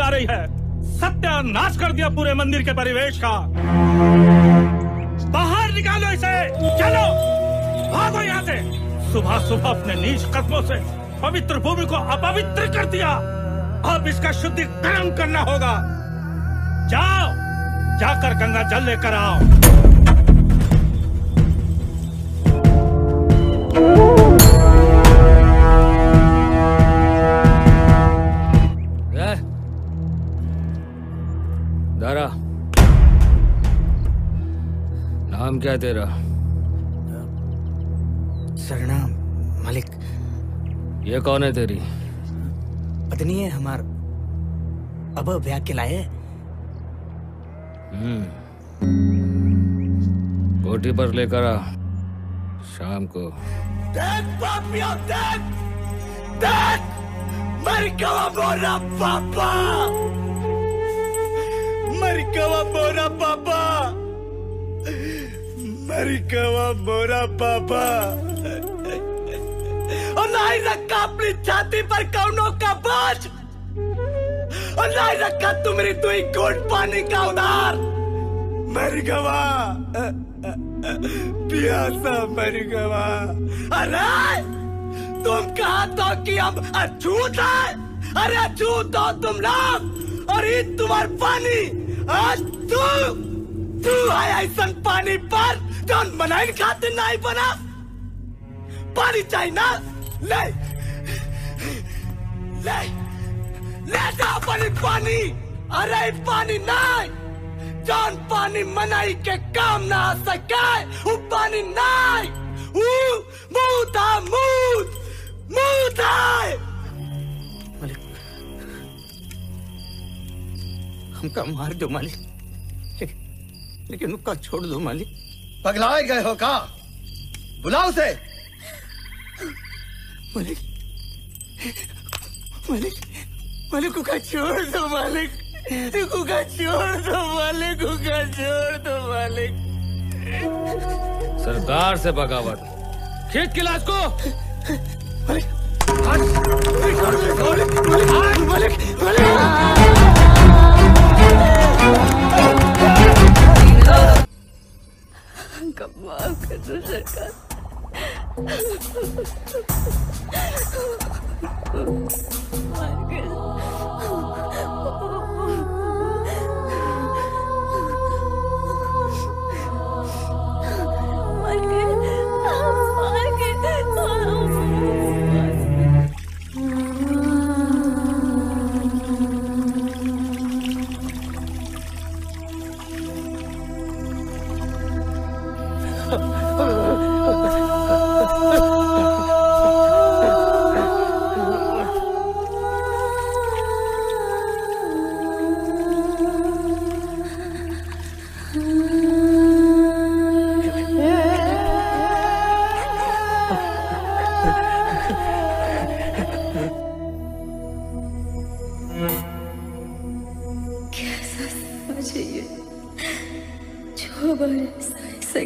जा रही है। सत्यानाश कर दिया पूरे मंदिर के परिवेश का। बाहर निकालो इसे, चलो भागो यहाँ से। सुबह सुबह अपने नीच कदमों से पवित्र भूमि को अपवित्र कर दिया। अब इसका शुद्धिकरण करना होगा। जाओ, जाकर गंगा जल लेकर आओ। दारा, नाम क्या तेरा? सरनाम मालिक। ये कौन है तेरी? पत्नी है हमार, अब ब्याह के लाए। कोठी पर लेकर आ शाम को। देख पापिया, देख देख, मर गया मोरा पापा, मर गया मोरा पापा, मर गया मोरा पापा। और नहीं रखा अपनी छाती पर कौनों का बोझ, और नहीं रखा तुम्हारी दुई घूंट पानी का उधार। मर गया प्यासा, मर गया। अरे तुम कहा तो कि हम अछूत है? अरे अछूत हो तुम लोग, और ये तुम्हार पानी। आज तू है ऐसा पानी पर जौन बनाई खातिर नहीं बना। पानी चाहिए ना, ले ले ले जाओ पानी। अरे पानी नहीं, जौन पानी मनाई के काम ना आ सके, वो पानी नहीं, वो मूत है, मूत है। मालिक, हमका मार दो मालिक, लेकिन उसका छोड़ दो मालिक। पगलाए गए हो का? बुलाओ उसे। मालिक, मालिक, मालिक को का छोड़ दो मालिक, को का छोड़ दो मालिक, को का छोड़ दो मालिक। सरकार से बगावत, खींच के लाश को। मालिक, मालिक, मालिक, हमका माफ कर दो सरकार।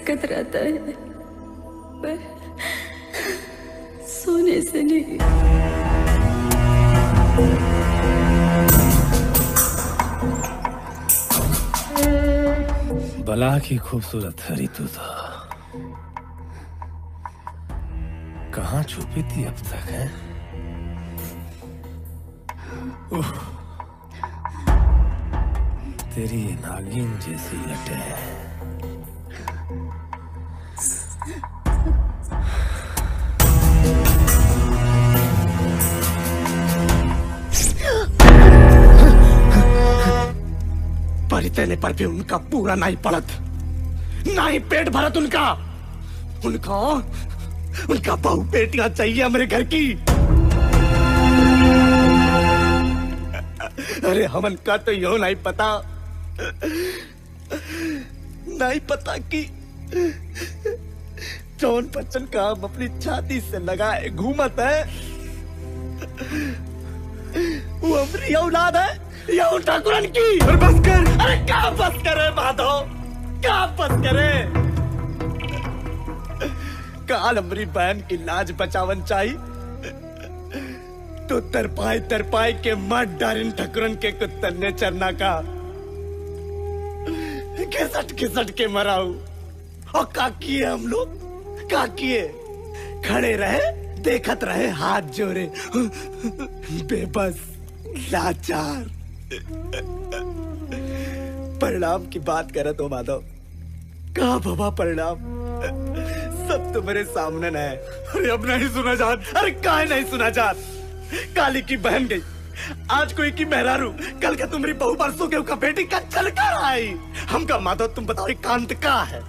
कतराता है पर सोने से नहीं। बला की खूबसूरत हरी तू तो कहाँ छुपी थी अब तक है? तेरी ये नागिन जैसी लटे है। परितेने पर भी उनका पूरा नहीं पड़त, नहीं पेट भरत उनका। उनका बहु बेटियां चाहिए मेरे घर की। अरे हमन का तो यो नहीं पता कि जौन बच्चन का हम अपनी छाती से लगाए घूमत है वो हमारी औलाद है या उन ठाकुरन की। और बस कर। अरे क्या बस करे माधव, क्या बस करे? काल हमारी बहन की लाज बचावन चाहिए तो तरपाई के मत डारिन ठकुरन के कुत्तन ने चरना का घिसट के मराऊ। और का किए हम लोग, का किए? खड़े रहे, देखत रहे, हाथ जोड़े, बेबस, लाचार। परिणाम की बात करत हो माधव, कहा बाबा परिणाम? सब तो मेरे सामने न है। अरे अब नहीं सुना जात, अरे काहे नहीं सुना जात? काली की बहन गई, आज कोई की मेहरारू, कल का तुम्हारी बहू, परसों के का बेटी का चल कर आई। हमका माधव तुम बताओ कांत का है?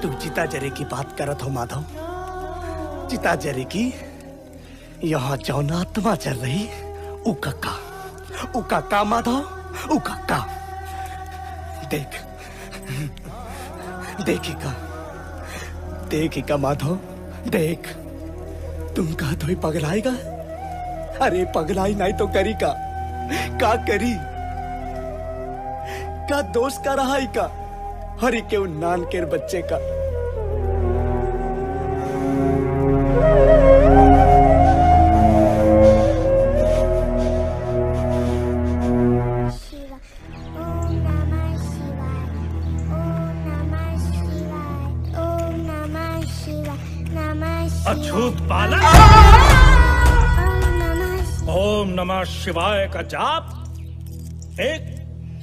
तू चिता जरे की बात करत हो माधव? चिता जरे की? यहाँ जौन आत्मा चल रही, उका माधव, उका। देखिका माधव, देख। तुम कहा तो ही पगलाएगा? अरे पगलाई नहीं तो करी का करी? का दोष का रहा ही का? हरी के नान के बच्चे का। अछूत बालक, ओम नमः शिवाय का जाप एक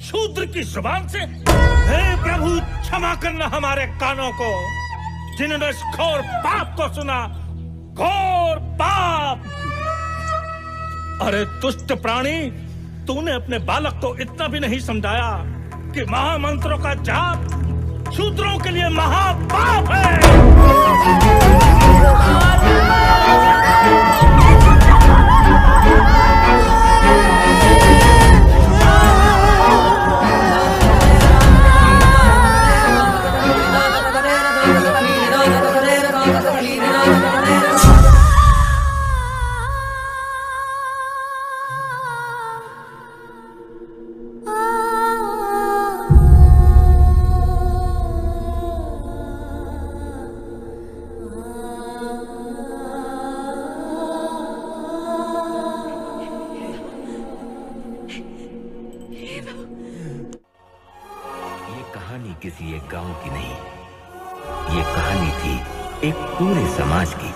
शूद्र की जुबान से? हे प्रभु, क्षमा करना हमारे कानों को, जिन्होंने इस घोर पाप को सुना। घोर पाप! अरे दुष्ट प्राणी, तूने अपने बालक को इतना भी नहीं समझाया कि महामंत्रों का जाप शूद्रों के लिए महापाप है। किसी एक गांव की नहीं, ये कहानी थी एक पूरे समाज की,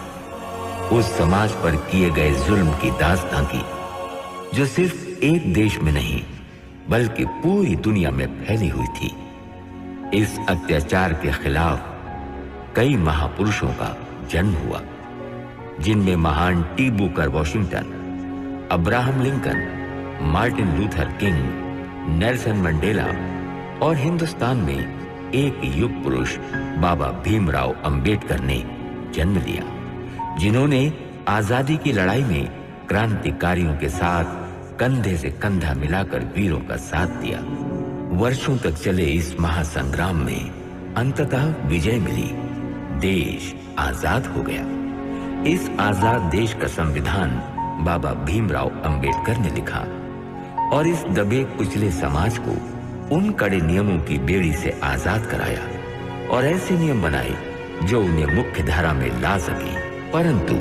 उस समाज पर किए गए जुल्म की दास्तां की, जो सिर्फ एक देश में नहीं बल्कि पूरी दुनिया में फैली हुई थी। इस अत्याचार के खिलाफ कई महापुरुषों का जन्म हुआ, जिनमें महान T Booker Washington, Abraham Lincoln, Martin Luther king, Nelson Mandela और हिंदुस्तान में एक युग पुरुष बाबा भीमराव अंबेडकर ने जन्म लिया, जिन्होंने आजादी की लड़ाई में क्रांतिकारियों के साथ कंधे से कंधा मिलाकर वीरों का साथ दिया। वर्षों तक चले इस महासंग्राम में अंततः विजय मिली, देश आजाद हो गया। इस आजाद देश का संविधान बाबा भीमराव अंबेडकर ने लिखा और इस दबे कुचले समाज को उन कड़े नियमों की बेड़ी से आजाद कराया और ऐसे नियम बनाए जो उन्हें मुख्य धारा में ला सके। परंतु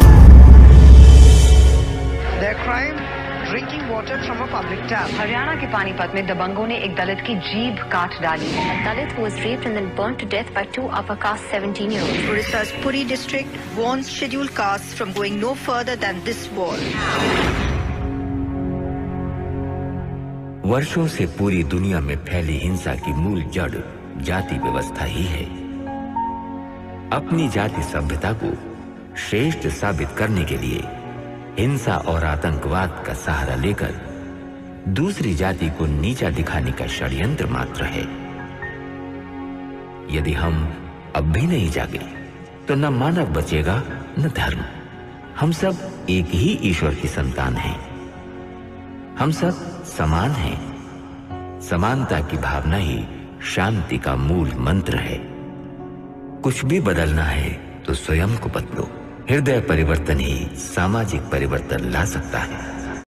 Their crime, drinking water from a public tap. Haryana के पानीपत में दबंगों ने एक दलित की जीभ काट डाली है। A Dalit who was raped and then burnt to death by two upper caste 17-year-olds. Odisha's Puri district warns scheduled castes from going no further than this wall. वर्षों से पूरी दुनिया में फैली हिंसा की मूल जड़ जाति व्यवस्था ही है। अपनी जाति सभ्यता को श्रेष्ठ साबित करने के लिए हिंसा और आतंकवाद का सहारा लेकर दूसरी जाति को नीचा दिखाने का षड्यंत्र मात्र है। यदि हम अब भी नहीं जागे तो न मानव बचेगा न धर्म। हम सब एक ही ईश्वर की संतान हैं। हम सब समान हैं। समानता की भावना ही शांति का मूल मंत्र है। कुछ भी बदलना है तो स्वयं को बदलो। हृदय परिवर्तन ही सामाजिक परिवर्तन ला सकता है।